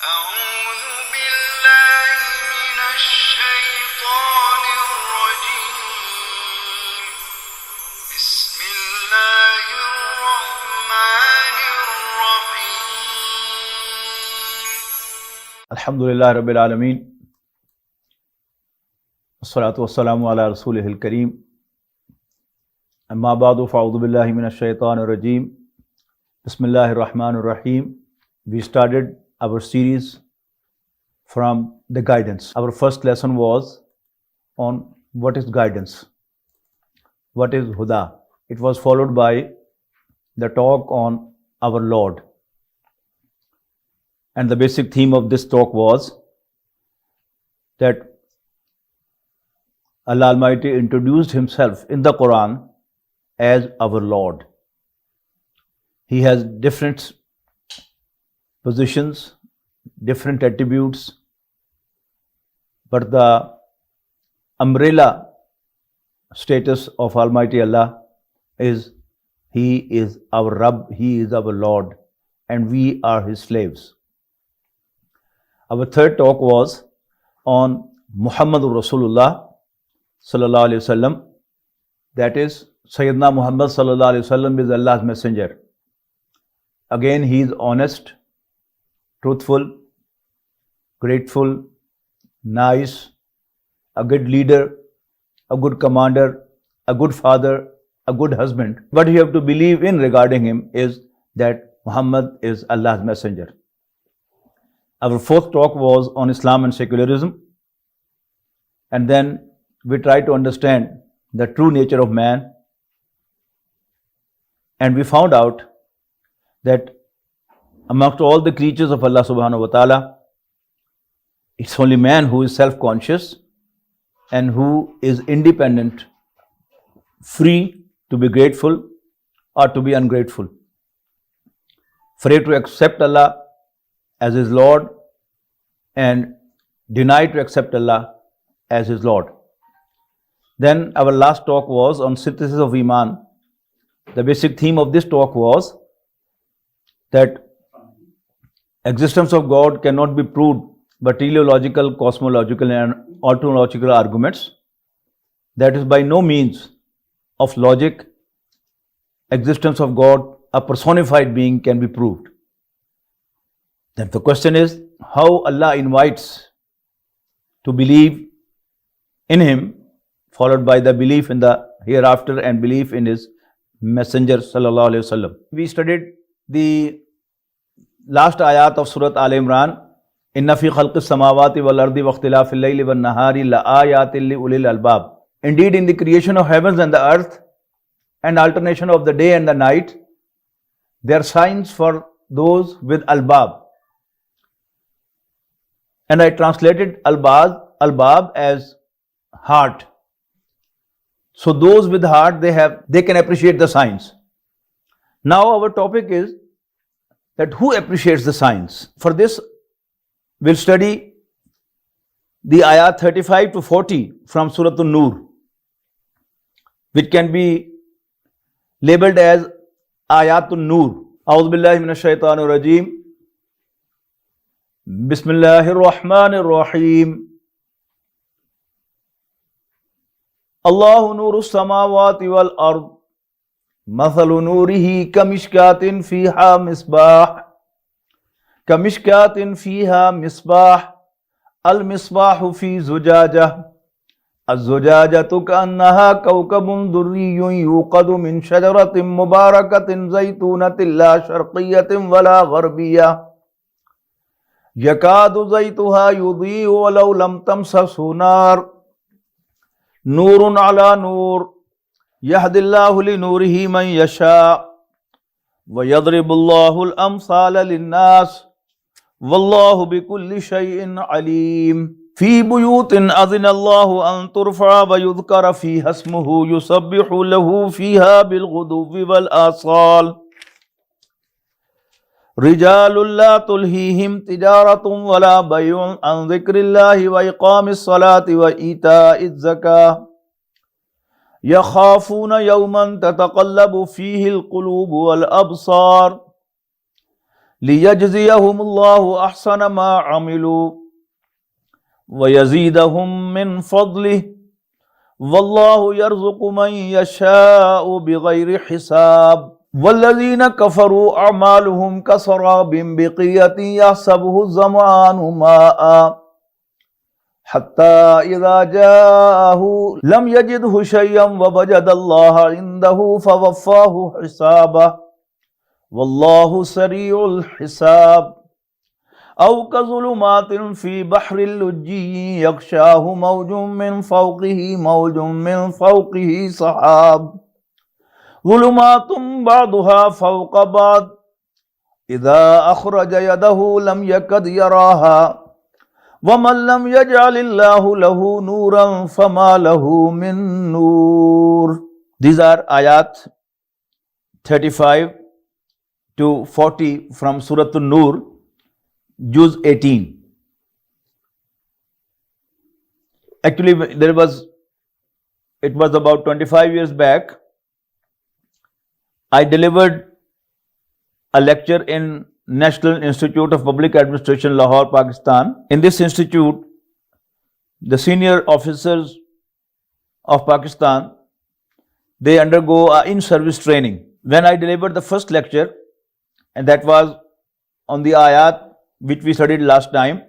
أعوذ بالله من الشيطان الرجيم بسم الله الرحمن الرحيم अल्हम्दुलिल्लाह रब्बिल आलमीन अस्सलातु वस्सलामु अला रसूलिहिल करीम अम्मा बादु फ़अऊज़ु बिल्लाहि मिनश शैतानिर रजीम बिस्मिल्लाहिर रहमानिर रहीम. We started our series from the guidance. Our first lesson was on what is guidance, what is huda. It was followed by the talk on our Lord, and the basic theme of this talk was that Allah Almighty introduced Himself in the Quran as our Lord. He has different positions, different attributes, but the umbrella status of Almighty Allah is He is our Rabb, He is our Lord, and we are His slaves. Our third talk was on Muhammadur Rasulullah sallallahu alaihi wasallam. That is, Sayyidina Muhammad sallallahu alaihi wasallam is Allah's messenger. Again, he is honest, truthful, grateful, nice, a good leader, a good commander, a good father, a good husband. What you have to believe in regarding him is that Muhammad is Allah's messenger. Our fourth talk was on Islam and secularism, and then we try to understand the true nature of man, and we found out that amongst all the creatures of Allah subhanahu wa ta'ala, it's only man who is self-conscious and who is independent, free to be grateful or to be ungrateful, free to accept Allah as his Lord and deny to accept Allah as his Lord. Then our last talk was on synthesis of Iman. The basic theme of this talk was that existence of God cannot be proved by teleological, cosmological and ontological arguments. That is, by no means of logic, existence of God, a personified being, can be proved. Then the question is how Allah invites to believe in Him, followed by the belief in the hereafter and belief in His Messenger sallallahu alaihi wasallam. We studied the last ayat of Surah Al Imran. Inna fi khalqis samawati wal ardi wa ikhtilafil layli wan nahari la ayatin li ulil albab. Indeed, in the creation of heavens and the earth and alternation of the day and the night, there are signs for those with albab. And I translated albab as heart. So those with heart, they can appreciate the signs. Now our topic is that who appreciates the signs. For this, we'll study the ayat 35 to 40 from Surah An-Nur, which can be labeled as Ayatun Nur. A'udhu billahi minash shaitanir rajeem. Bismillahir Rahmanir Rahim. Allahu nurus samawati wal ard. Mathalu nurihi kamishkatin fiha misbah. Al-misbahu fi zujajah. Az-zujajatu ka'annaha kawkabun durriyyun yuqadu min shajaratin mubarakatin zaytunatin la sharqiyyatin wala gharbiyyah. Yakadu zaytuha yudhi'u walau lam tamsashu nar. Nurun ala nur. Yahdillahu li nurihi man yasha. Wa yadribullahu al-amsala lin-nas. Wallahu bikulli shay'in alim. Fi buyutin adhina Allahu an turfa wa yudhkara fiha ismuhu yusabbihu lahu fiha bil-ghuduwwi wal-asal. Rijalun la tulhihim tijaratun wala bay'un an dhikrillahi wa iqamis salati wa ita'iz zakah. Yakhafuna yawman tataqallabu fihi al-qulubu wal-absar. لِيَجْزِيَهُمُ اللَّهُ أَحْسَنَ مَا عَمِلُوا وَيَزِيدَهُم مِّن فَضْلِهِ وَاللَّهُ يَرْزُقُ مَن يَشَاءُ بِغَيْرِ حِسَابٍ وَالَّذِينَ كَفَرُوا أَعْمَالُهُمْ كَسَرَابٍ بِقِيعَةٍ يَحْسَبُهُ الظَّمْآنُ مَاءً حتى إذا جاءه لم يجده شيئا ووجد الله عنده فوفاه حسابه والله سريع الحساب أو كظلمات في بحر اللجي يغشاه موج من فوقه سحاب ظلمات بعضها فوق بعض إذا أخرج يده لم يكد يراها وَمَن لَّمْ يَجْعَلِ اللَّهُ لَهُ نُورًا فَمَا لَهُ مِن نُور. These are ayat 35 to 40 from Surah An-Nur, Juz 18. Actually, it was about 25 years back. I delivered a lecture in National Institute of Public Administration, Lahore, Pakistan. In this institute, the senior officers of Pakistan, they undergo a in-service training. When I delivered the first lecture, and that was on the ayat which we studied last time,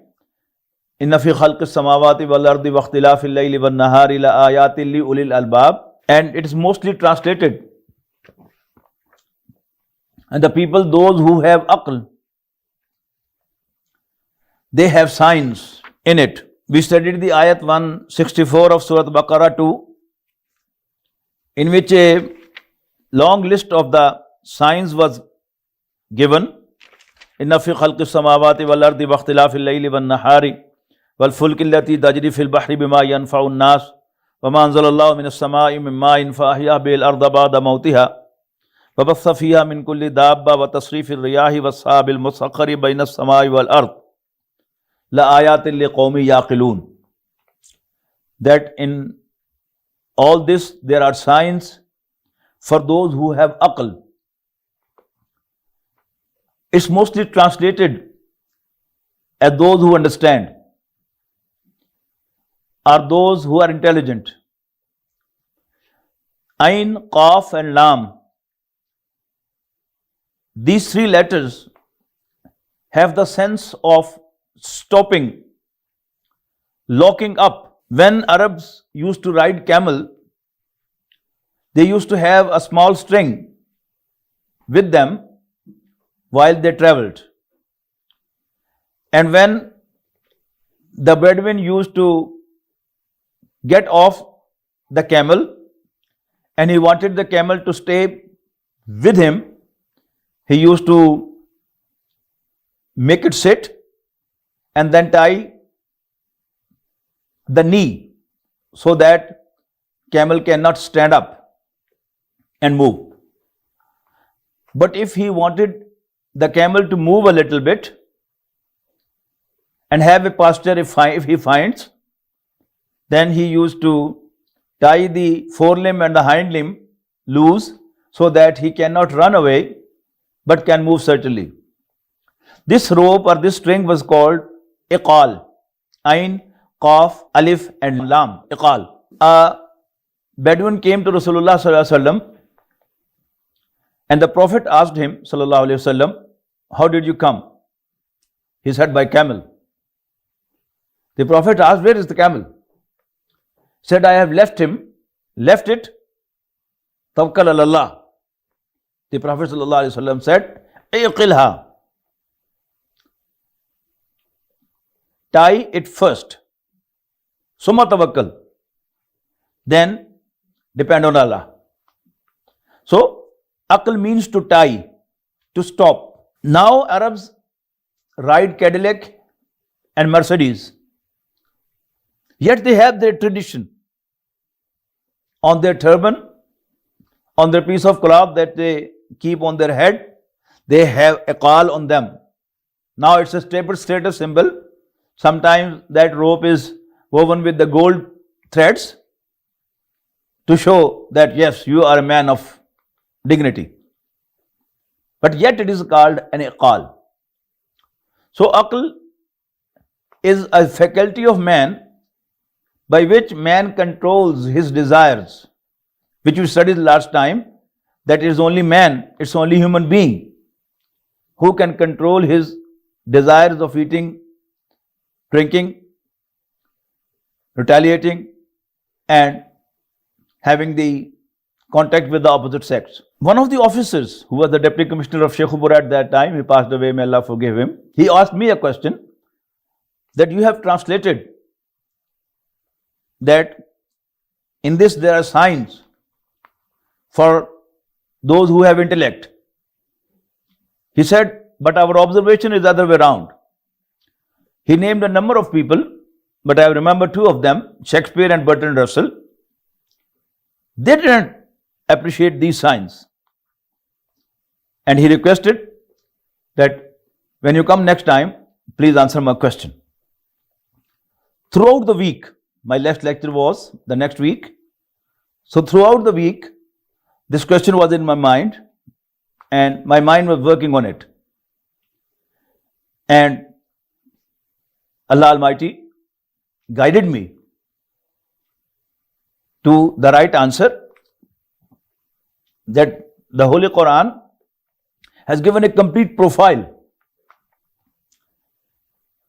Inna fi khalqis samawati wal ardi wa ikhtilafil layli wan nahari la ayatin li ulil albab, and it is mostly translated. And the people, those who have aql, they have signs in it. We studied the ayat 164 of Surah Baqarah 2, in which a long list of the signs was given. Inna fi khalqis samawati wal ardi wa ikhtilafil layli wan nahari wal fulki allati tajri fil bahri bima yanfa'u an-nas wa ma anzalallahu minas samai min ma'in fa ahya bil arda ba'da mawtiha وَبَثَّ فِيهَا مِن كُلِّ دَابَّةٍ وَتَصْرِيفِ الرِّيَاحِ وَالسَّحَابِ الْمُسَخَّرِ بَيْنَ السَّمَاءِ وَالْأَرْضِ لَآيَاتٍ لِقَوْمٍ يَعْقِلُونَ. That in all this there are signs for those who have aql. It's mostly translated as those who understand, are those who are intelligent. Ain, Qaf and Lam, these three letters have the sense of stopping, locking up. When Arabs used to ride camel, they used to have a small string with them while they traveled. And when the Bedouin used to get off the camel and he wanted the camel to stay with him, he used to make it sit and then tie the knee so that camel cannot stand up and move. But if he wanted the camel to move a little bit and have a pasture if he finds, then he used to tie the forelimb and the hind limb loose so that he cannot run away but can move certainly. This rope or this string was called iqal. Ain, Qaf, Alif and Lam. Iqal. A Bedouin came to Rasulullah sallallahu alaihi wasallam and the Prophet asked him sallallahu alaihi wasallam, how did you come? He said, by camel. The Prophet asked, where is the camel? He said, I have left it, tawakkal ala Allah. The Prophet ﷺ said, Iqilha. Tie it first. Summa tawakkal. Then depend on Allah. So, aql means to tie, to stop. Now Arabs ride Cadillac and Mercedes. Yet they have their tradition. On their turban, on their piece of cloth that they keep on their head, they have iqal on them. Now it's a status symbol. Sometimes that rope is woven with the gold threads to show that yes, you are a man of dignity. But yet it is called an iqal. So, aql is a faculty of man by which man controls his desires, which we studied last time, that it is only man, it's only human being who can control his desires of eating, drinking, retaliating, and having the contact with the opposite sex. One of the officers, who was the deputy commissioner of Sheikhupura at that time, he passed away, may Allah forgive him, he asked me a question that you have translated that in this there are signs for those who have intellect. He said, but our observation is the other way around. He named a number of people, but I remember two of them, Shakespeare and Bertrand Russell. They didn't appreciate these signs. And he requested that when you come next time, please answer my question. Throughout the week, my last lecture was the next week. So throughout the week, this question was in my mind and my mind was working on it. And Allah Almighty guided me to the right answer, that the Holy Quran has given a complete profile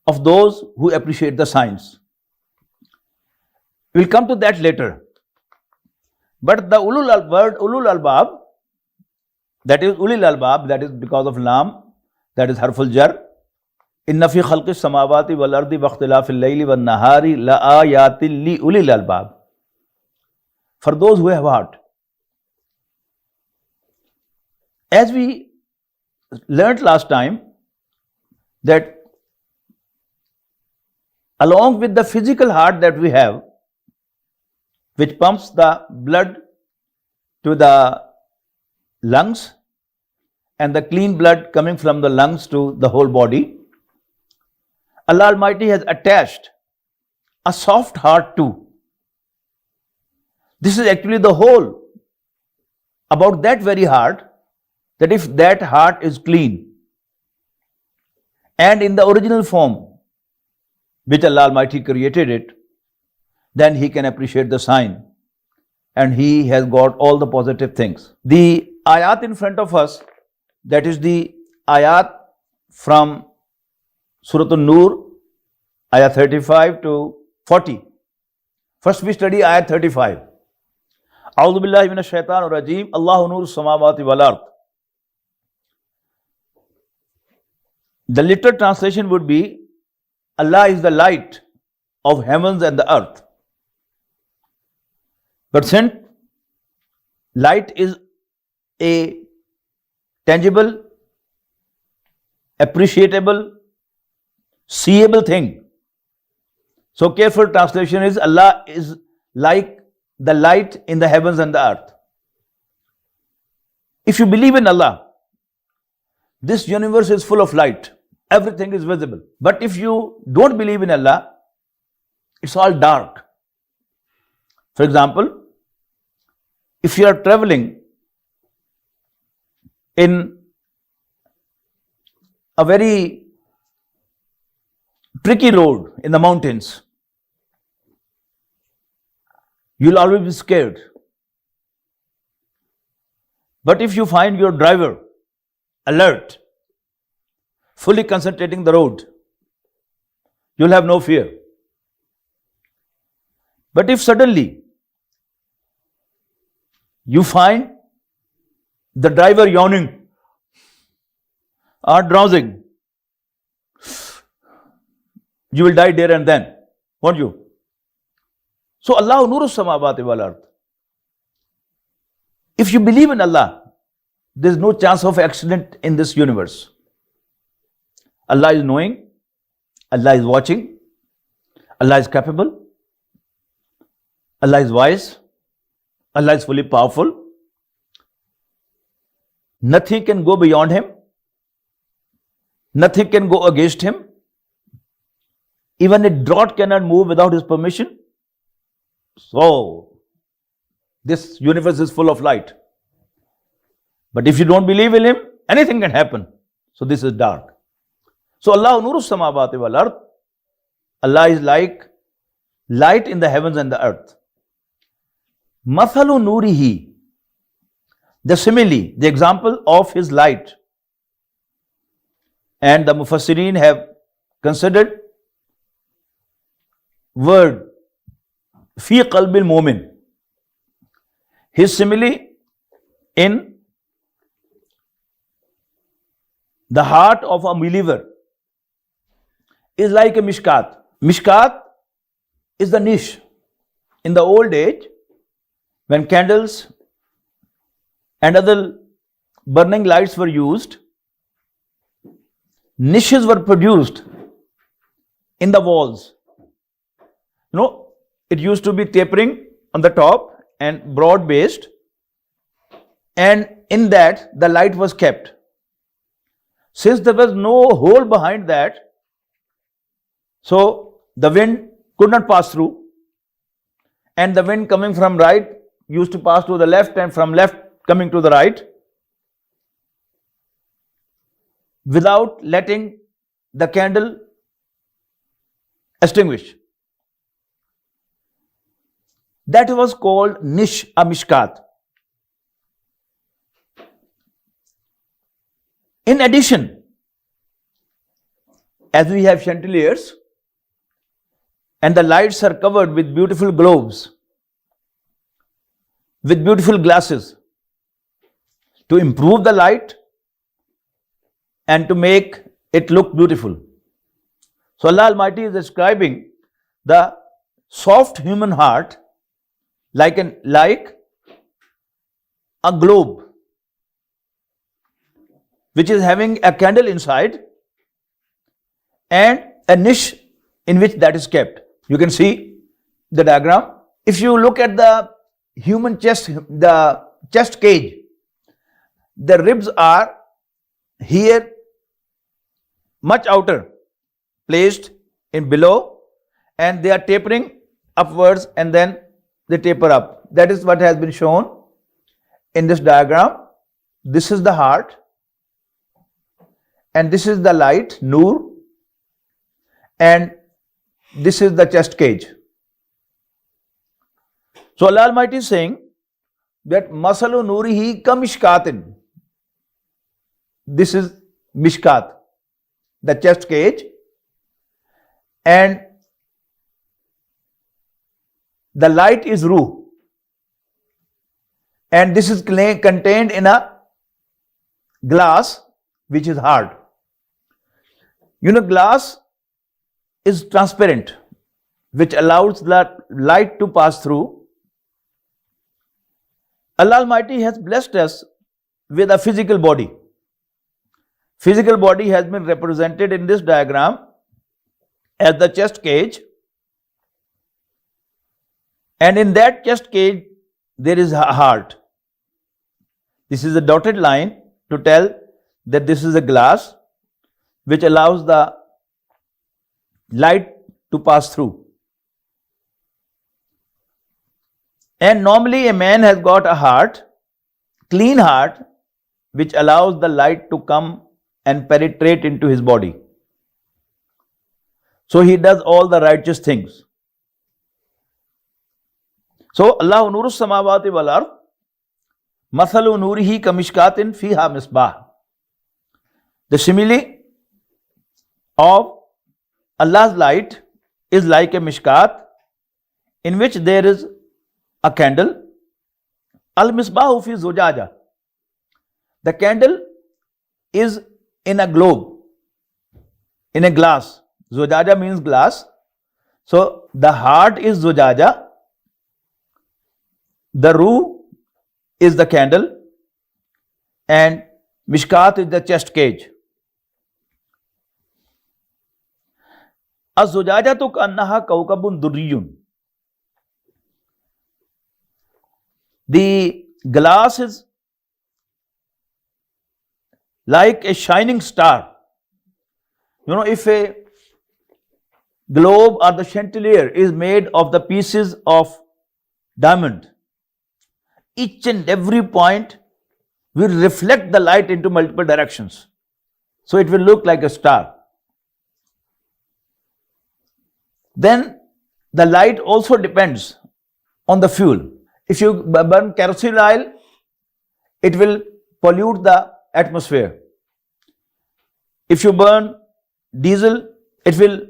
of those who appreciate the signs. We'll come to that later. But the word ulul albab, that is ulil albab, that is because of lam, that is harful jar. Inna fi khalqis samawati wal ardi wa ikhtilafil layli wan nahari la ayatin li ulil albab. For those who have heart. As we learnt last time, that along with the physical heart that we have, which pumps the blood to the lungs and the clean blood coming from the lungs to the whole body, Allah Almighty has attached a soft heart too. This is actually the whole about that very heart, that if that heart is clean and in the original form which Allah Almighty created it, then he can appreciate the sign and he has got all the positive things. The ayat in front of us, that is the ayat from Surah An-Nur, ayat 35 to 40. First we study ayat 35. A'udhu billahi minash shaitanir rajeem. Allahu nur samawati wal ard. The literal translation would be, Allah is the light of heavens and the earth. But since light is a tangible, appreciable, seeable thing, so careful translation is, Allah is like the light in the heavens and the earth. If you believe in Allah, this universe is full of light. Everything is visible. But if you don't believe in Allah, it's all dark. For example, if you are traveling in a very tricky road in the mountains, you'll always be scared. But if you find your driver alert, fully concentrating the road, you'll have no fear. But if suddenly you find the driver yawning or drowsing, you will die there and then, won't you? So Allah nuru samawati wal ard. If you believe in Allah, there is no chance of accident in this universe. Allah is knowing, Allah is watching, Allah is capable, Allah is wise, Allah is fully powerful. Nothing can go beyond Him. Nothing can go against Him. Even a drought cannot move without His permission. So, this universe is full of light. But if you don't believe in Him, anything can happen. So this is dark. So Allah nuru samawati wal ard. Allah is like light in the heavens and the earth. Mathalu nurihi, the simile, the example of his light. And the Mufassirin have considered word fi qalbil mu'min. His simile in the heart of a believer is like a mishkat. Mishkat is the niche. In the old age, when candles and other burning lights were used, niches were produced in the walls. It used to be tapering on the top and broad based, and in that the light was kept. Since there was no hole behind that, so the wind could not pass through, and the wind coming from right used to pass to the left, and from left coming to the right, without letting the candle extinguish. That was called niche, a mishkat. In addition, as we have chandeliers and the lights are covered with beautiful globes, with beautiful glasses, to improve the light and to make it look beautiful. So Allah Almighty is describing the soft human heart like a globe which is having a candle inside and a niche in which that is kept. You can see the diagram. If you look at the human chest, the chest cage, the ribs are here much outer, placed in below, and they are tapering upwards and then they taper up. That is what has been shown in this diagram. This is the heart and this is the light, Noor, and this is the chest cage. So Allah Almighty is saying that Masalu Nurihi ka mishkatin. This is mishkat, the chest cage, and the light is ruh, and this is contained in a glass which is hard. Glass is transparent, which allows the light to pass through. Allah Almighty has blessed us with a physical body. Physical body has been represented in this diagram as the chest cage, and in that chest cage there is a heart. This is a dotted line to tell that this is a glass which allows the light to pass through. And normally a man has got a heart, clean heart, which allows the light to come and penetrate into his body. So he does all the righteous things. So Allah nuru samawati wal ard, mathalu nurihi kamishkatin fiha misbah. The simile of Allah's light is like a mishkat in which there is a candle. Al misbahu fi zujaja. The candle is in a globe, in a glass. Zujaja means glass. So the heart is zujaja, the ruh is the candle, and mishkat is the chest cage. Az-zujajatu ka'annaha kawkabun durriyun. The glass is like a shining star. If a globe or the chandelier is made of the pieces of diamond, each and every point will reflect the light into multiple directions. So it will look like a star. then the light also depends on the fuel. If you burn kerosene oil, it will pollute the atmosphere. If you burn diesel, it will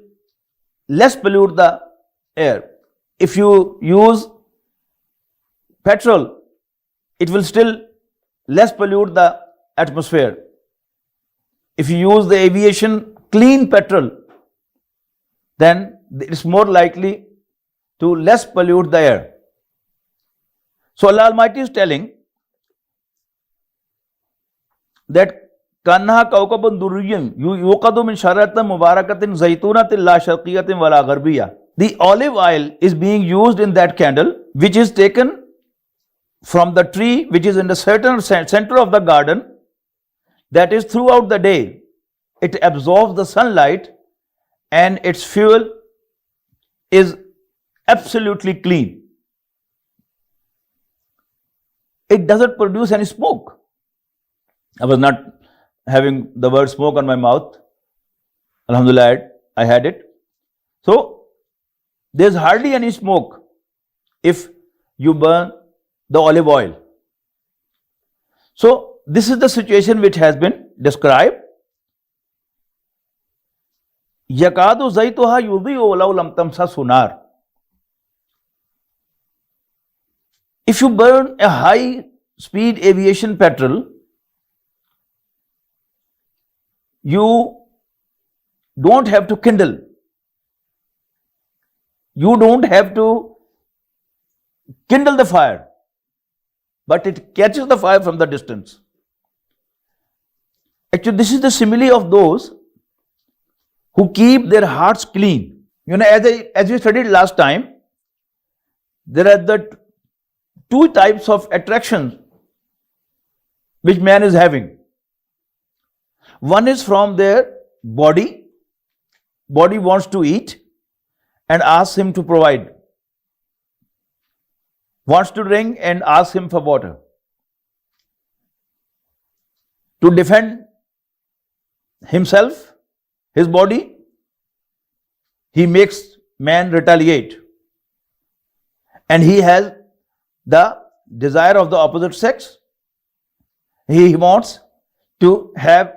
less pollute the air. If you use petrol, it will still less pollute the atmosphere. If you use the aviation clean petrol, then it's more likely to less pollute the air. So Allah Almighty is telling that Kannaha Kaukabun Durriyun Yuqadu min Sharatin Mubarakatin Zaitunatin La Sharqiyatin Wala Gharbiya. The olive oil is being used in that candle, which is taken from the tree which is in the certain center of the garden. That is, throughout the day, it absorbs the sunlight and its fuel is absolutely clean. It doesn't produce any smoke. I was not having the word smoke on my mouth. Alhamdulillah, I had it. So, there's hardly any smoke if you burn the olive oil. So, this is the situation which has been described. Yakadu zaytuha yudhi'u walau lam tamsa sunar. If you burn a high speed aviation petrol, you don't have to kindle. You don't have to kindle the fire, but it catches the fire from the distance. Actually, this is the simile of those who keep their hearts clean. You know, as we studied last time, there are the two types of attractions which man is having. One is from their body. Body wants to eat and asks him to provide. Wants to drink and asks him for water. To defend himself, his body, he makes man retaliate. And he has the desire of the opposite sex. He wants to have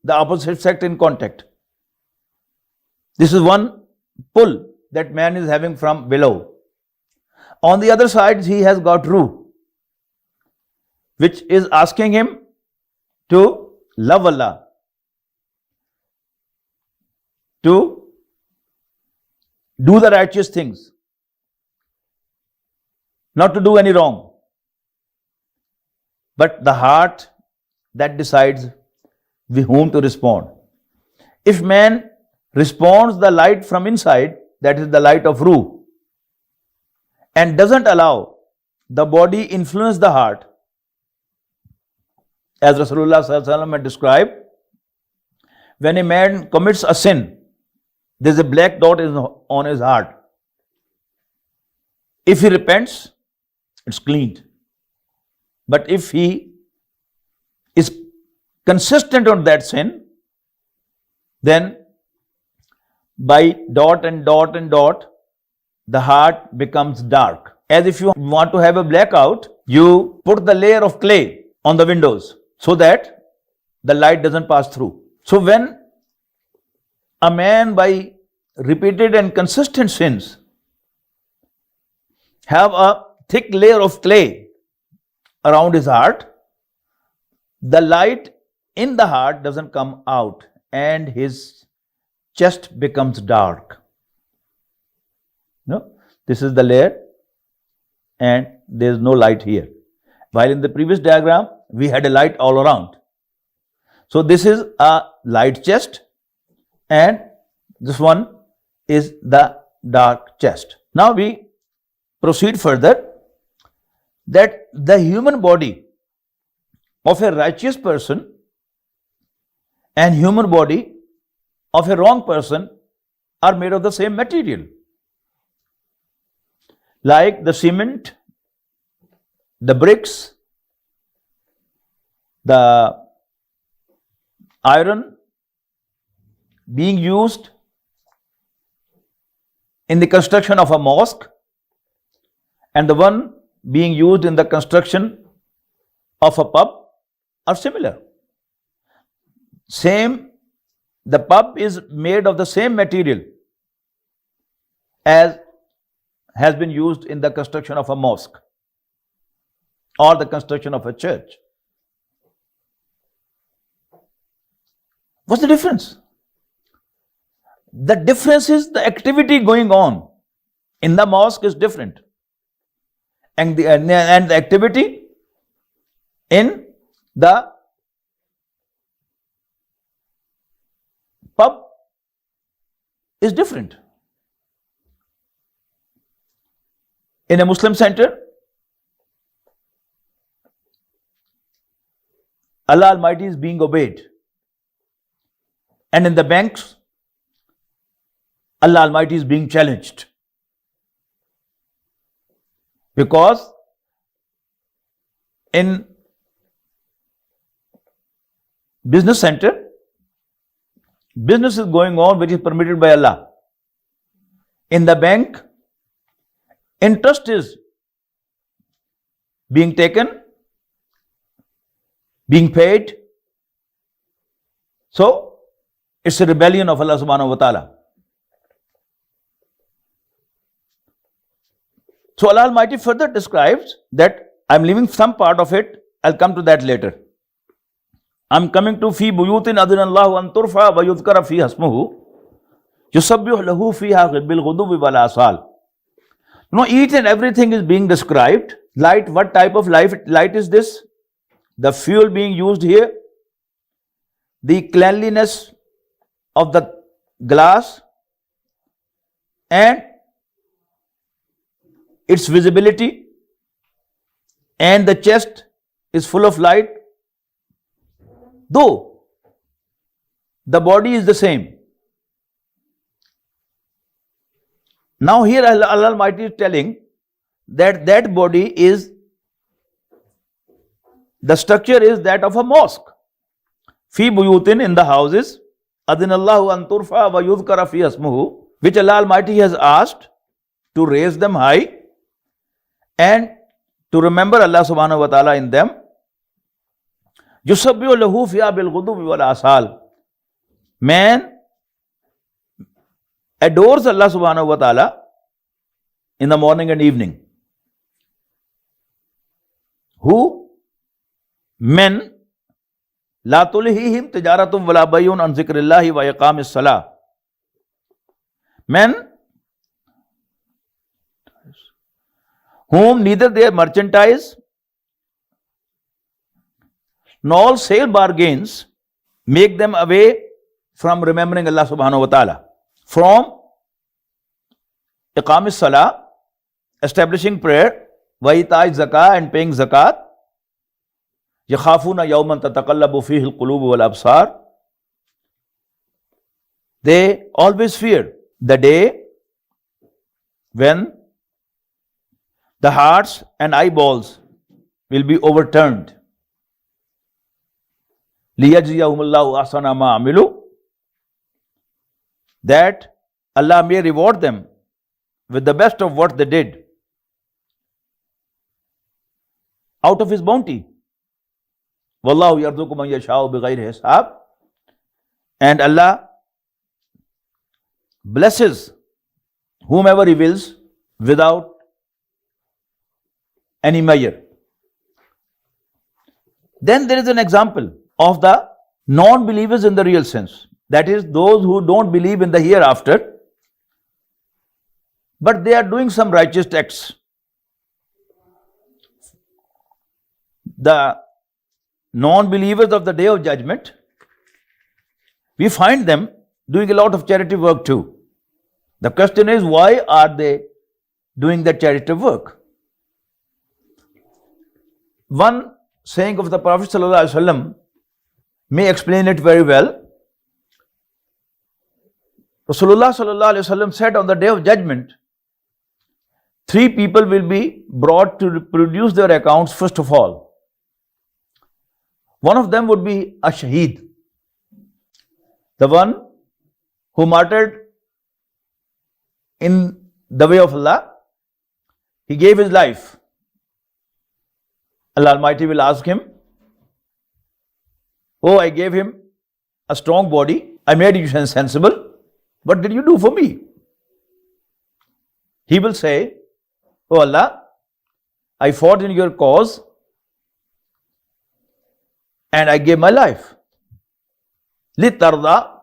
the opposite sex in contact. This is one pull that man is having from below. On the other side, he has got Ruh, which is asking him to love Allah, to do the righteous things, not to do any wrong. But the heart that decides with whom to respond. If man responds the light from inside, that is the light of Ruh, and doesn't allow the body influence the heart, as Rasulullah Sallallahu Alaihi Wasallam had described, when a man commits a sin, there is a black dot on his heart. If he repents, it's cleaned. But if he is consistent on that sin, then by dot and dot and dot, the heart becomes dark. As if you want to have a blackout, you put the layer of clay on the windows so that the light doesn't pass through. So when a man by repeated and consistent sins have a thick layer of clay around his heart, the light in the heart doesn't come out and his chest becomes dark. No, this is the layer and there is no light here. While in the previous diagram, we had a light all around. So this is a light chest and this one is the dark chest. Now we proceed further that the human body of a righteous person and human body of a wrong person are made of the same material. Like the cement, the bricks, the iron being used in the construction of a mosque and the one being used in the construction of a pub are similar. The pub is made of the same material as has been used in the construction of a mosque or the construction of a church. What's the difference? The difference is the activity going on in the mosque is different, and the activity in the pub is different. In a Muslim center, Allah Almighty is being obeyed, and in the banks, Allah Almighty is being challenged. Because in business center, business is going on which is permitted by Allah. In the bank, interest is being taken, being paid. So, it's a rebellion of Allah subhanahu wa ta'ala. So Allah Almighty further describes that I'm leaving some part of it, I'll come to that later. I'm coming to fi buyutin adinallahu an turfa wa yudhkara fi hasmuhu yusabbihu lahu fiha bil ghudubi wal asal. Now each and everything is being described. Light, what type of light is this? The fuel being used here, the cleanliness of the glass, and its visibility, and the chest is full of light, though the body is the same. Now here Allah Almighty is telling that that body is, the structure is that of a mosque. Fi buyutin, in the houses, adinallahu an turfa wa yudhkara fi asmuhu, which Allah Almighty has asked to raise them high and to remember Allah subhanahu wa ta'ala in them. Yusabbihu lahu fiha bil ghudubi wal asal. Man adores Allah subhanahu wa ta'ala in the morning and evening. Who? Men. La tulhihim tijaratum wala bayun an zikrillahi wa iqamis salah. Men whom neither their merchandise nor sale bargains make them away from remembering Allah subhanahu wa ta'ala. From iqamis salah, establishing prayer, wa ita'i zakah, and paying zakat, yakhafuna yawman tataqallabu fihi al-qulub wal absar. They always fear the day when the hearts and eyeballs will be overturned. Liyajziyahumullahu ahsana ma amilu, that Allah may reward them with the best of what they did out of His bounty. Wallahu yarzuqu man yasha'u bighayri hisab. And Allah blesses whomever He wills without any measure. Then there is an example of the non-believers in the real sense. That is, those who don't believe in the hereafter, but they are doing some righteous acts. The non-believers of the Day of Judgment, we find them doing a lot of charity work too. The question is, why are they doing that charity work? One saying of the Prophet ﷺ may explain it very well. Rasulullah ﷺ said, on the Day of Judgment, 3 people will be brought to produce their accounts first of all. One of them would be a shaheed, the one who martyred in the way of Allah, he gave his life. Allah Almighty will ask him, oh, I gave him a strong body, I made you sensible, what did you do for me? He will say, oh Allah, I fought in your cause and I gave my life. Litarda,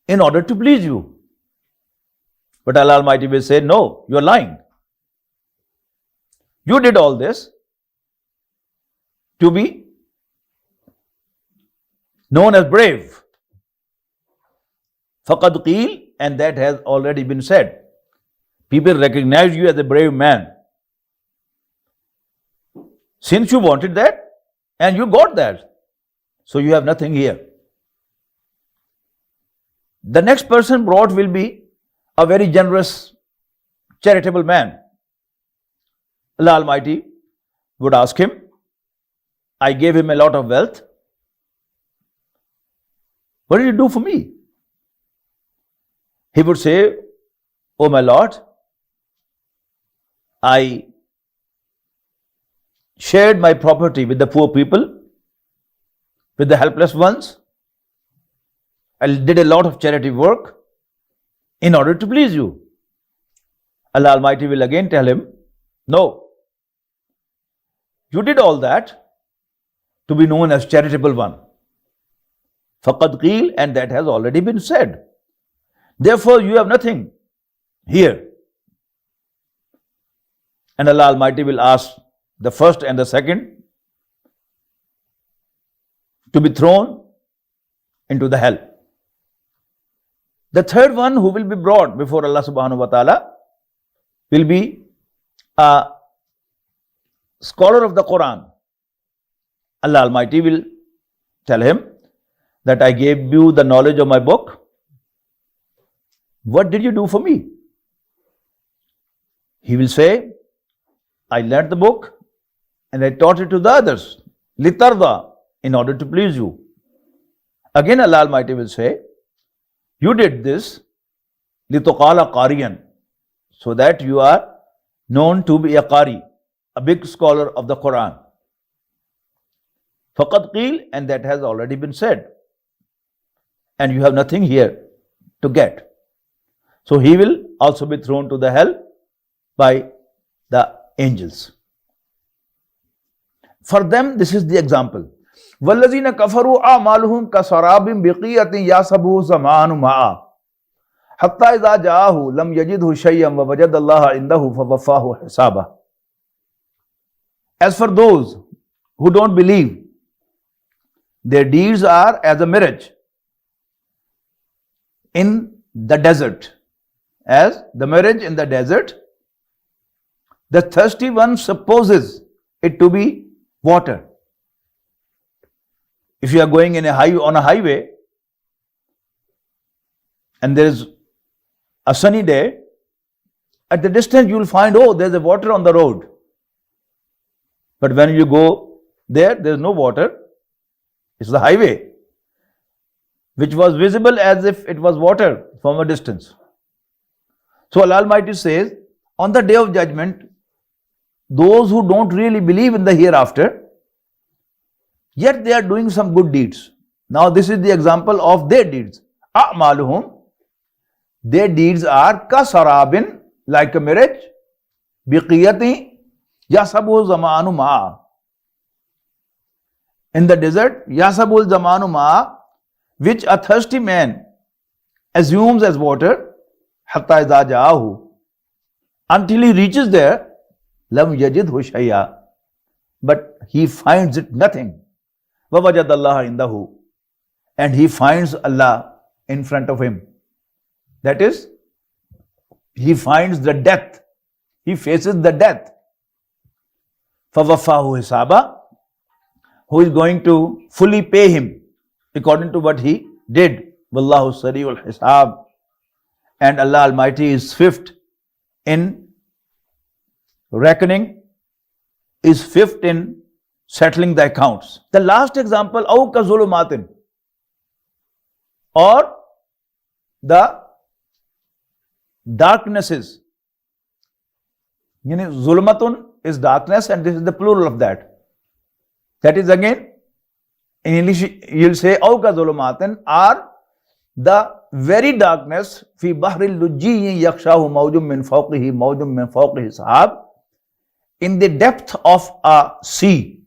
in order to please you. But Allah Almighty will say, no, you are lying. You did all this to be known as brave. Faqad qeel, and that has already been said. People recognize you as a brave man. Since you wanted that, and you got that, so you have nothing here. The next person brought will be a very generous, charitable man. Allah Almighty would ask him, I gave him a lot of wealth. What did you do for me? He would say, oh my Lord, I shared my property with the poor people, with the helpless ones. I did a lot of charity work in order to please you. Allah Almighty will again tell him, no, you did all that to be known as charitable one. Faqad qeel, and that has already been said. Therefore, you have nothing here. And Allah Almighty will ask the first and the second to be thrown into the hell. The third one who will be brought before Allah subhanahu wa ta'ala will be a scholar of the Quran. Allah Almighty will tell him that I gave you the knowledge of my book. What did you do for me? He will say, I learned the book and I taught it to the others. Litarda, in order to please you. Again Allah Almighty will say, you did this lituqala qariyan, so that you are known to be a qari, a big scholar of the Quran. Faqad qeel, and that has already been said. And you have nothing here to get. So he will also be thrown to the hell by the angels. For them, this is the example. وَالَّذِينَ كَفَرُوا أَعْمَالُهُمْ كَسَرَابٍ بِقِيَّةٍ يَحْسَبُهُ الظَّمْآنُ مَاءً حَتَّى إِذَا جَاءَهُ لَمْ يَجِدْهُ شَيْئًا وَوَجَدَ اللَّهَ عِنْدَهُ فَوَفَّاهُ حِسَابَهُ. As for those who don't believe, their deeds are as a mirage in the desert. As the mirage in the desert, the thirsty one supposes it to be water. If you are going on a highway and there is a sunny day, at the distance you will find, oh, there is a water on the road. But when you go there is no water. It's the highway, which was visible as if it was water from a distance. So Allah Almighty says, on the day of judgment, those who don't really believe in the hereafter, yet they are doing some good deeds. Now this is the example of their deeds. A'maluhum, their deeds are kasarabin, like a mirage, biqiyati yasabu zamanu ma'a. In the desert, yasabul zamanu ma'a, which a thirsty man assumes as water, hatta iza ja'ahu, until he reaches there, lam yajidhu shay'a, but he finds it nothing. وَوَجَدَ اللَّهَ عِنْدَهُ, and he finds Allah in front of him. That is, he finds the death. He faces the death. فَوَفَّاهُ حِسَابًا, who is going to fully pay him according to what he did. وَاللَّهُ سَرِيعُ الْحِسَابِ, and Allah Almighty is swift in reckoning, is swift in settling the accounts. The last example, أَوْ كَظُلُمَاتٍ, or the darknesses Zulmatun is darkness, and this is the plural of that. That is again, in English you'll say Auka Zulumatin, are the very darkness, fi bahril lujji yakshahu mawjum min fawqihi sahab, in the depth of a sea,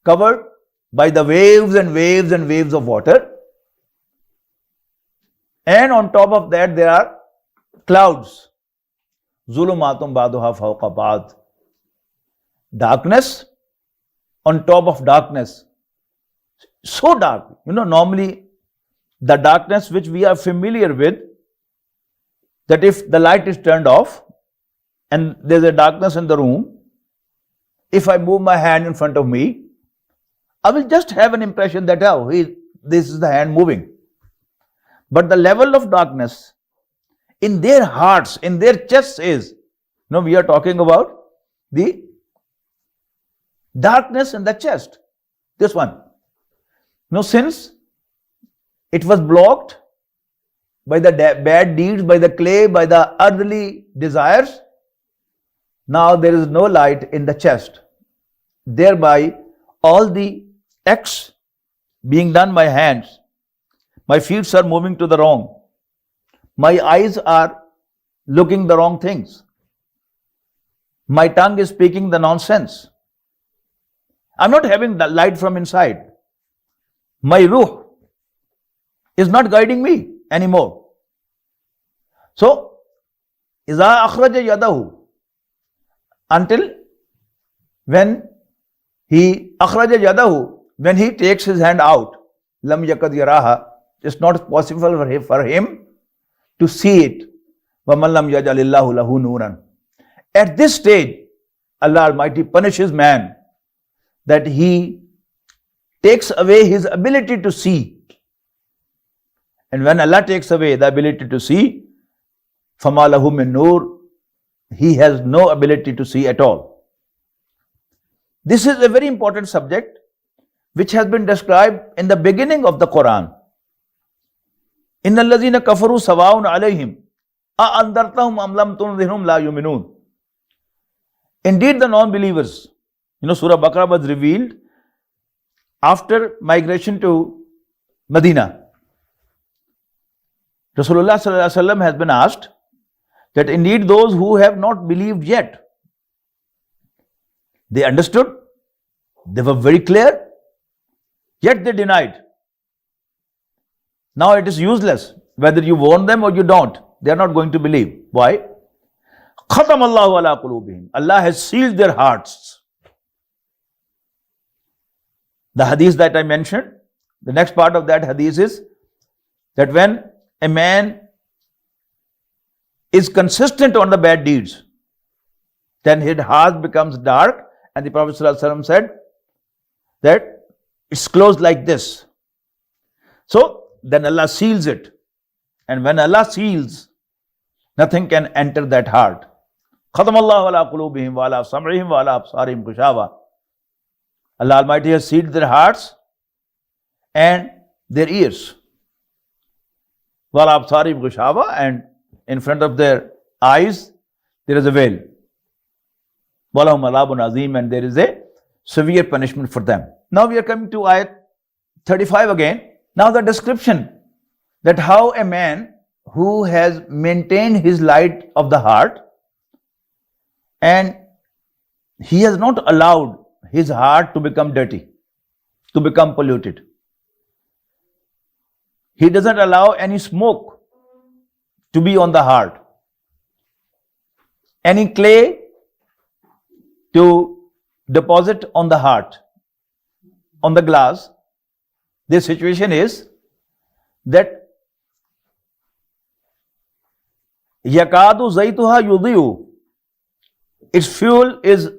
covered by the waves and waves and waves of water, and on top of that there are clouds. Zulumatum ba'duha fawqa ba'd. Darkness on top of darkness. So dark. Normally the darkness which we are familiar with, that if the light is turned off and there's a darkness in the room, if I move my hand in front of me, I will just have an impression that, this is the hand moving. But the level of darkness in their hearts, in their chests is, we are talking about the darkness in the chest. This one. Since it was blocked by the bad deeds, by the clay, by the earthly desires, now there is no light in the chest. Thereby, all the acts being done by hands, my feet are moving to the wrong, my eyes are looking the wrong things, my tongue is speaking the nonsense. I'm not having the light from inside. My ruh is not guiding me anymore. So, إِذَا أَخْرَجَ يَدَهُ, until when he أَخْرَجَ يَدَهُ, when he takes his hand out, لَمْ يَكَدْ يَرَاهَا, it's not possible for him to see it. وَمَنْ لَمْ يَجْعَلِ اللَّهُ لَهُ نُورًا. At this stage, Allah Almighty punishes man that he takes away his ability to see. And when Allah takes away the ability to see, فَمَا لَهُ مِن نُور, he has no ability to see at all. This is a very important subject which has been described in the beginning of the Quran. إِنَّ الَّذِينَ كَفَرُوا سَوَاءٌ عَلَيْهِمْ أَأَنذَرْتَهُمْ أَمْ لَمْ تُنذِرْهُمْ لَا يُؤْمِنُونَ. Indeed, the non-believers, Surah Baqarah was revealed after migration to Medina. Rasulullah sallallahu alaihi wasallam has been asked that indeed those who have not believed yet, they understood, they were very clear, yet they denied. Now it is useless whether you warn them or you don't, they are not going to believe. Why? Khatam Allahu ala qulubihim. Allah has sealed their hearts. The hadith that I mentioned, the next part of that hadith is that when a man is consistent on the bad deeds, then his heart becomes dark, and the Prophet ﷺ said that it's closed like this. So then Allah seals it, and when Allah seals, nothing can enter that heart. Khatam Allahu ala qulubihim wa ala sam'ihim wa ala absarihim ghishawa. Allah Almighty has sealed their hearts and their ears. Wa ala absarihim ghishawa, and in front of their eyes there is a veil. Wa lahum adhabun azim, and there is a severe punishment for them. Now we are coming to ayat 35 again. Now the description that how a man who has maintained his light of the heart and he has not allowed his heart to become dirty, to become polluted. He doesn't allow any smoke to be on the heart, any clay to deposit on the heart, on the glass. This situation is that yakadu zaytuha yudiyu, its fuel is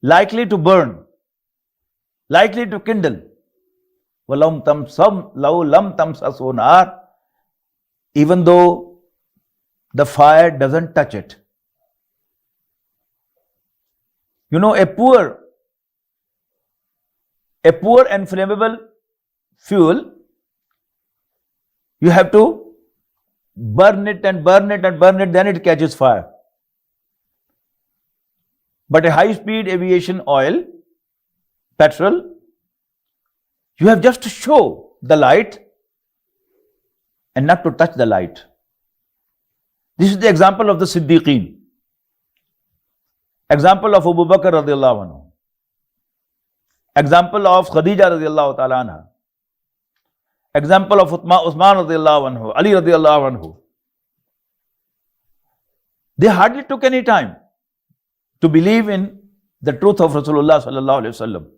likely to burn, likely to kindle. وَلَوْ لَمْ تَمْسَسْهُ نَارٌ, even though the fire doesn't touch it. A poor and flammable fuel, you have to burn it and burn it and burn it, then it catches fire. But a high-speed aviation oil, petrol, you have just to show the light and not to touch the light. This is the example of the Siddiqeen. Example of Abu Bakr radiallahu anhu. Example of Khadija radiallahu ta'ala anha. Example of Uthman radiallahu anhu, Ali radiallahu anhu. They hardly took any time to believe in the truth of Rasulullah sallallahu alaihi wasallam.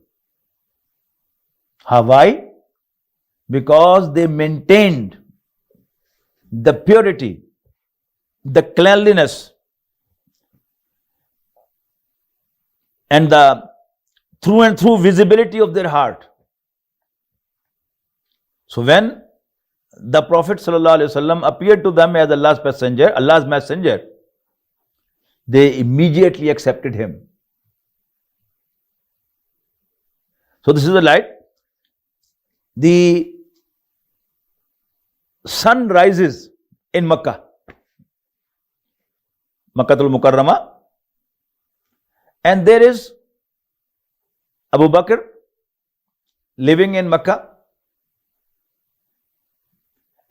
Why? Because they maintained the purity, the cleanliness, and the through and through visibility of their heart. So when the Prophet ﷺ appeared to them as Allah's messenger, they immediately accepted him. So this is the light. The sun rises in Makkah, Makkatul Mukarramah, and there is Abu Bakr living in Makkah,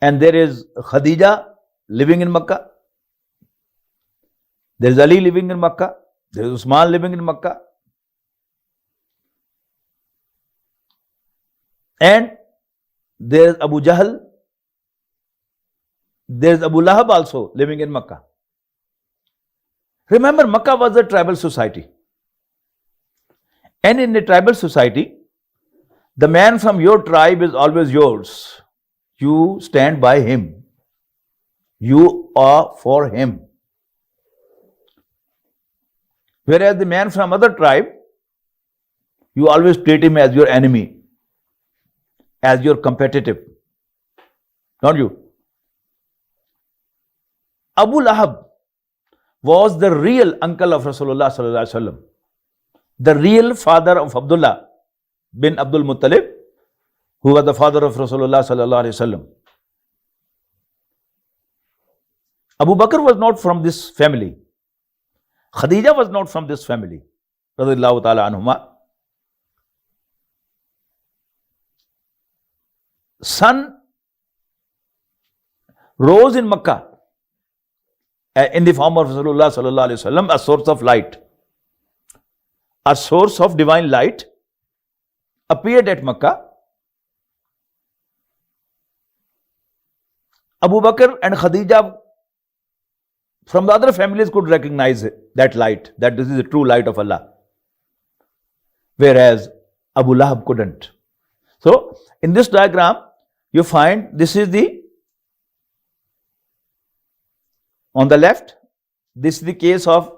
and there is Khadija living in Makkah, there is Ali living in Makkah, there is Usman living in Makkah, and there is Abu Jahl, there is Abu Lahab also living in Makkah. Remember, Makkah was a tribal society. And in a tribal society, the man from your tribe is always yours. You stand by him. You are for him. Whereas the man from other tribe, you always treat him as your enemy, as your competitive. Don't you? Abu Lahab was the real uncle of Rasulullah sallallahu alaihi wasallam, the real father of Abdullah bin Abdul Muttalib, who was the father of Rasulullah sallallahu alaihi wasallam. Abu Bakr was not from this family. Khadija was not from this family, radhiyallahu ta'ala anhuma. Sun rose in Makkah in the form of Rasulullah sallallahu alaihi wasallam, a source of light, a source of divine light, appeared at Makkah. Abu Bakr and Khadija from the other families could recognize that light, that this is the true light of Allah, whereas Abu Lahab couldn't. So in this diagram you find this is the, on the left, this is the case of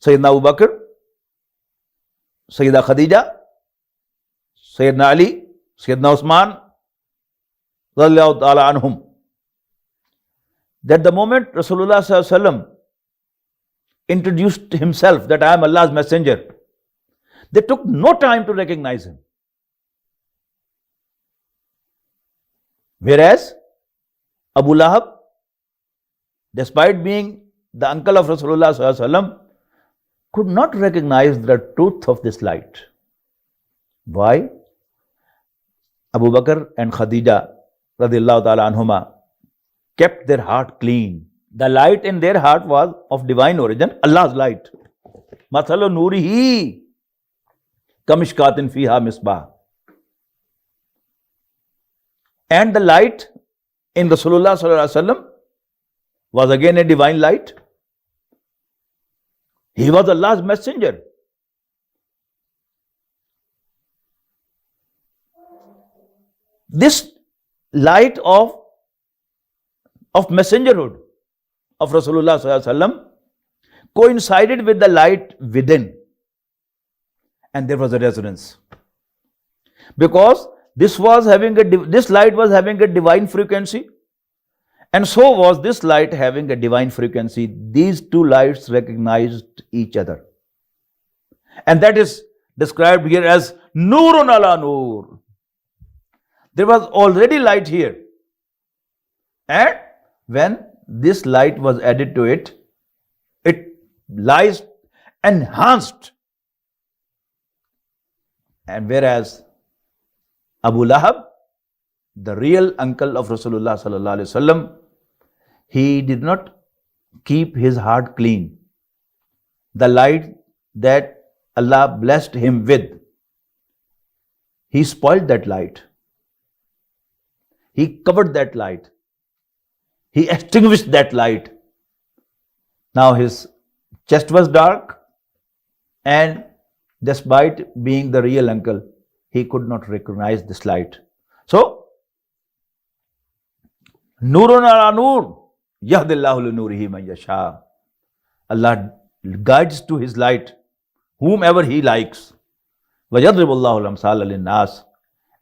Sayyidina Abu Bakr, Sayyida Khadija, Sayyidina Ali, Sayyidina Usman, radiyallahu ta'ala anhum. That the moment Rasulullah sallallahu alaihi wasallam introduced himself that I am Allah's messenger, they took no time to recognize him. Whereas Abu Lahab, despite being the uncle of Rasulullah sallallahu alaihi wasallam, could not recognize the truth of this light. Why? Abu Bakr and Khadija radiyallahu ta'ala anhuma kept their heart clean. The light in their heart was of divine origin, Allah's light. Mathalu nurihi kamishkatin fiha misbah. And the light in Rasulullah sallallahu alaihi wasallam was again a divine light. He was Allah's messenger. This light of messengerhood of Rasulullah sallallahu alaihi wasallam coincided with the light within, and there was a resonance, because this light was having a divine frequency, and so was this light having a divine frequency. These two lights recognized each other, and that is described here as Nurun ala Nur. There was already light here, and when this light was added to it, it lies enhanced. And whereas Abu Lahab, the real uncle of Rasulullah sallallahu alaihi wasallam, he did not keep his heart clean. The light that Allah blessed him with, he spoiled that light. He covered that light. He extinguished that light. Now his chest was dark, and despite being the real uncle, he could not recognize this light. So, Nurun ala nur, yahdillahu li nurihi man yasha. Allah guides to his light whomever he likes. وَيَضْرِبُ اللَّهُ الْأَمْثَالَ لِلنَّاسِ.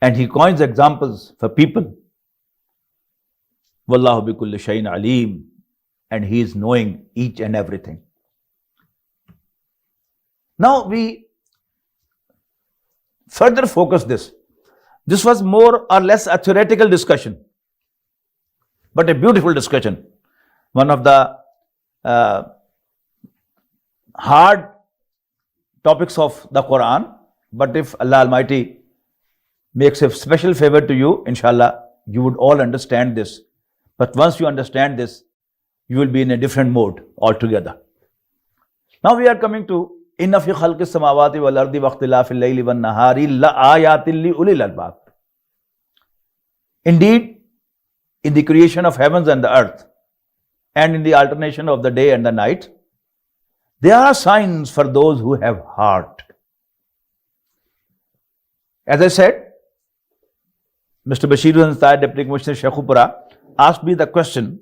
And he coins examples for people. وَاللَّهُ بِكُلِّ شَيْءٍ عَلِيمٌ. And he is knowing each and everything. Now we further focus this. This was more or less a theoretical discussion, but a beautiful discussion. One of the hard topics of the Quran, but if Allah Almighty makes a special favor to you, inshallah, you would all understand this. But once you understand this, you will be in a different mode altogether. Now we are coming to Inna fi khalqis samawati wal ardi wa ikhtilafil layli wan nahari la ayatin li ulil albab. Indeed, in the creation of heavens and the earth, and in the alternation of the day and the night, there are signs for those who have heart. As I said, Mr. Bashir Ansari, Deputy Commissioner Sheikhupura, asked me the question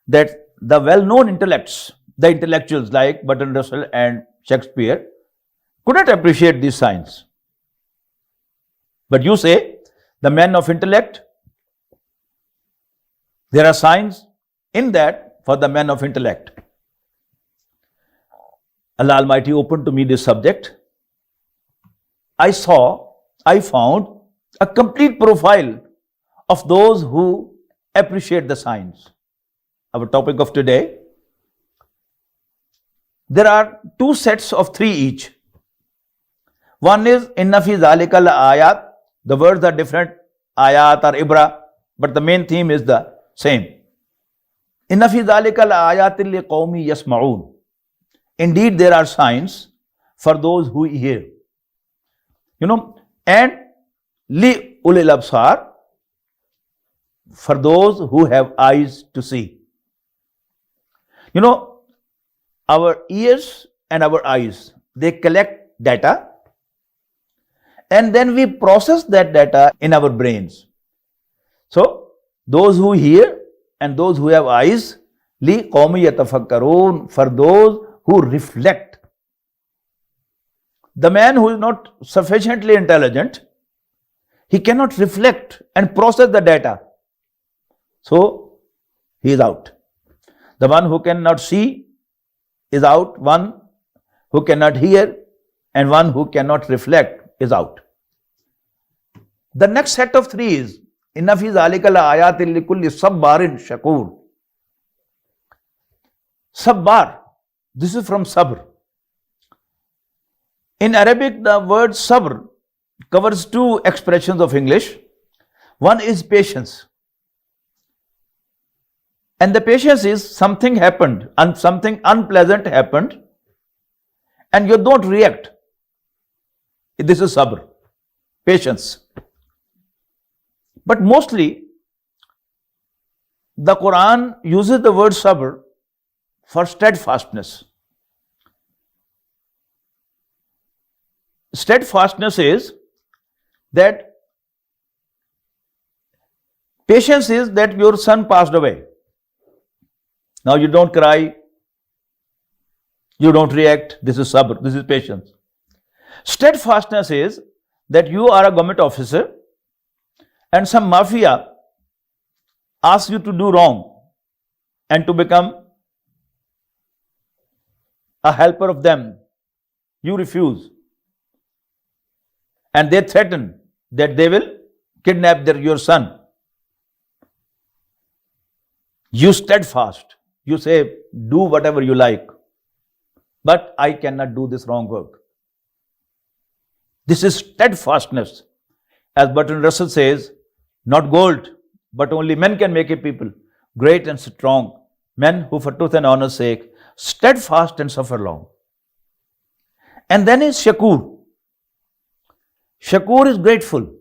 that the well-known intellects, the intellectuals like Bertrand Russell and Shakespeare, could not appreciate these signs. But you say, the men of intellect, there are signs in that for the men of intellect. Allah Almighty opened to me this subject. I found a complete profile of those who appreciate the signs. Our topic of today, there are two sets of three each. One is Inna fi zalika la ayat. The words are different, ayat or ibra, but the main theme is the same. Inna fi zalika la ayatin li qawmi yasma'un. Indeed, there are signs for those who hear. And li ulil absar, for those who have eyes to see. Our ears and our eyes, they collect data, and then we process that data in our brains. So, those who hear and those who have eyes, li qawmi yatafakkarun, for those who reflect. The man who is not sufficiently intelligent, he cannot reflect and process the data. So, he is out. The one who cannot see is out. One who cannot hear and one who cannot reflect is out. The next set of three is Inna fi zalika la ayatin likulli sabbarin shakur. Sabbar. This is from sabr. In Arabic, the word sabr covers two expressions of English. One is patience. And the patience is something happened and something unpleasant happened and you don't react. This is sabr, patience. But mostly, the Quran uses the word sabr for steadfastness. Steadfastness is that patience is that your son passed away. Now you don't cry, you don't react. This is sabr, this is patience. Steadfastness is that you are a government officer and some mafia asks you to do wrong and to become a helper of them. You refuse. And they threaten that they will kidnap your son. You steadfast. You say, do whatever you like. but I cannot do this wrong work. This is steadfastness. As Bertrand Russell says, not gold, but only men can make a people great and strong, men who for truth and honor's sake steadfast and suffer long. And then is shakur. Shakur is grateful.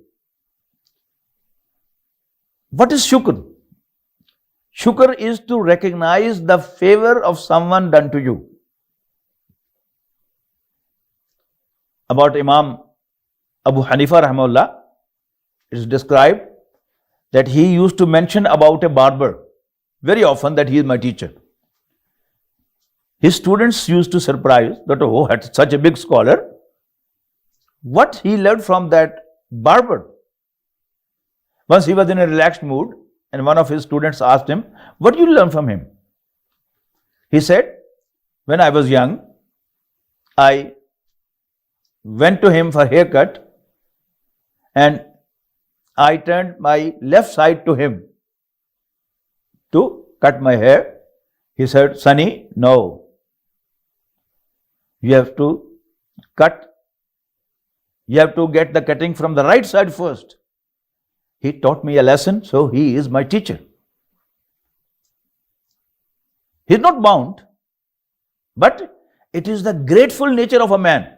What is shukr? Shukr is to recognize the favor of someone done to you. About Imam Abu Hanifa rahimahullah, it is described that he used to mention about a barber very often that he is my teacher. His students used to surprise that, oh, had such a big scholar, what he learned from that barber. Once he was in a relaxed mood and one of his students asked him, what did you learn from him? He said, when I was young, I went to him for haircut and I turned my left side to him to cut my hair. He said, Sonny, no. You have to cut. You have to get the cutting from the right side first. He taught me a lesson, so he is my teacher. He is not bound, but it is the grateful nature of a man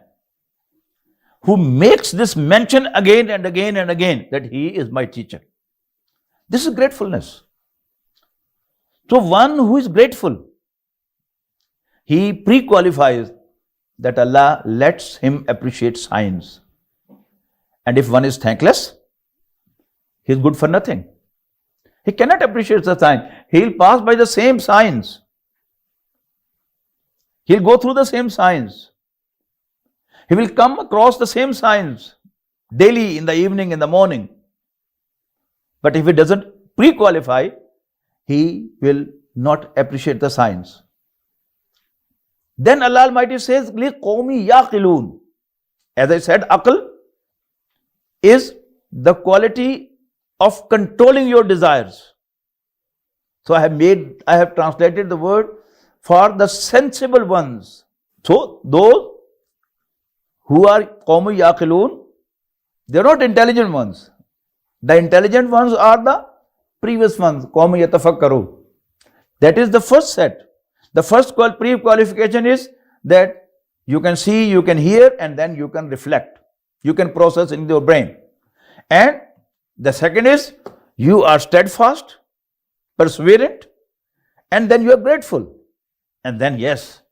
who makes this mention again and again and again that he is my teacher. This is gratefulness. So one who is grateful, he pre-qualifies that Allah lets him appreciate signs. And if one is thankless, he is good for nothing. He cannot appreciate the sign. He will pass by the same signs. He will go through the same signs. He will come across the same signs daily, in the evening, in the morning. But if he doesn't pre-qualify, he will not appreciate the signs. Then Allah Almighty says, لِقَوْمِ يَعْقِلُونَ. As I said, aql is the quality of controlling your desires. So I have translated the word for the sensible ones. So those who are qawmu yaqilun, they are not intelligent ones. The intelligent ones are the previous ones, qawmu yatafakkaru. That is the first set. The first pre-qualification is that you can see, you can hear, and then you can reflect. You can process in your brain. And the second is you are steadfast, perseverant, and then you are grateful. And then yes,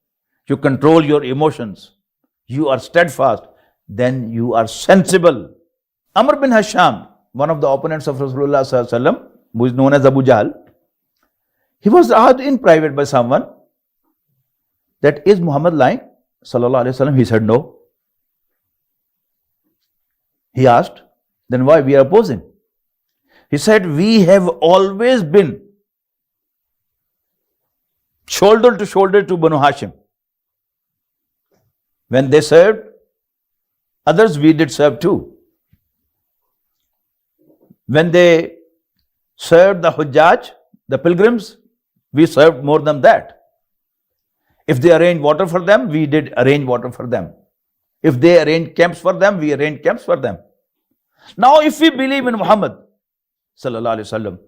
you control your emotions. You are steadfast, then you are sensible. Amr bin Hisham, one of the opponents of Rasulullah sallallahu alaihi wasallam, who is known as Abu Jahl, he was asked in private by someone that, is Muhammad lying? Sallallahu alaihi wasallam. He said no. He asked, then why we are opposing? He said, we have always been shoulder to shoulder to Banu Hashim. When they served others, we did serve too. When they served the Hujjaj, the pilgrims, we served more than that. If they arranged water for them, we did arrange water for them. If they arranged camps for them, we arranged camps for them. Now, if we believe in Muhammad sallallahu alaihi wasallam,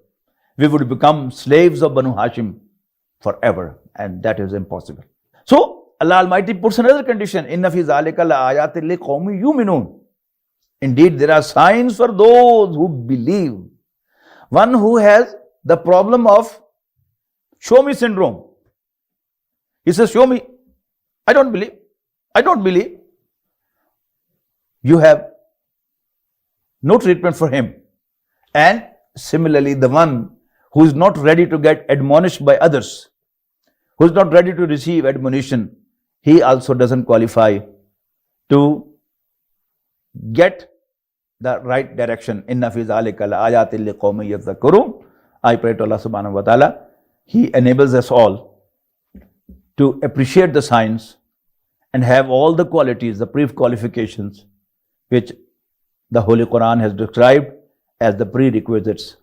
we would become slaves of Banu Hashim forever, and that is impossible. So Allah Almighty puts another condition, inna fi zalika laayatin liqaumin yu'minun. Indeed, there are signs for those who believe. One who has the problem of show me syndrome. He says, show me. I don't believe. I don't believe. You have no treatment for him. And similarly, the one who is not ready to get admonished by others, who is not ready to receive admonition, he also doesn't qualify to get the right direction. Inna fi zalika laayatin liqaumin yadhakkarun. I pray to Allah subhanahu wa ta'ala, He enables us all to appreciate the signs and have all the qualities, the pre-qualifications which the Holy Quran has described as the prerequisites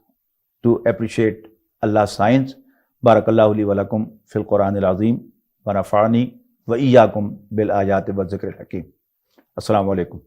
to appreciate Allah's signs. Barakallahu li wa lakum fil Quran al-Azim wa nafa'ani व इय्याकुम bill आयाति व ज़िक्रिल हकीम। अस्सलामु अलैकुम।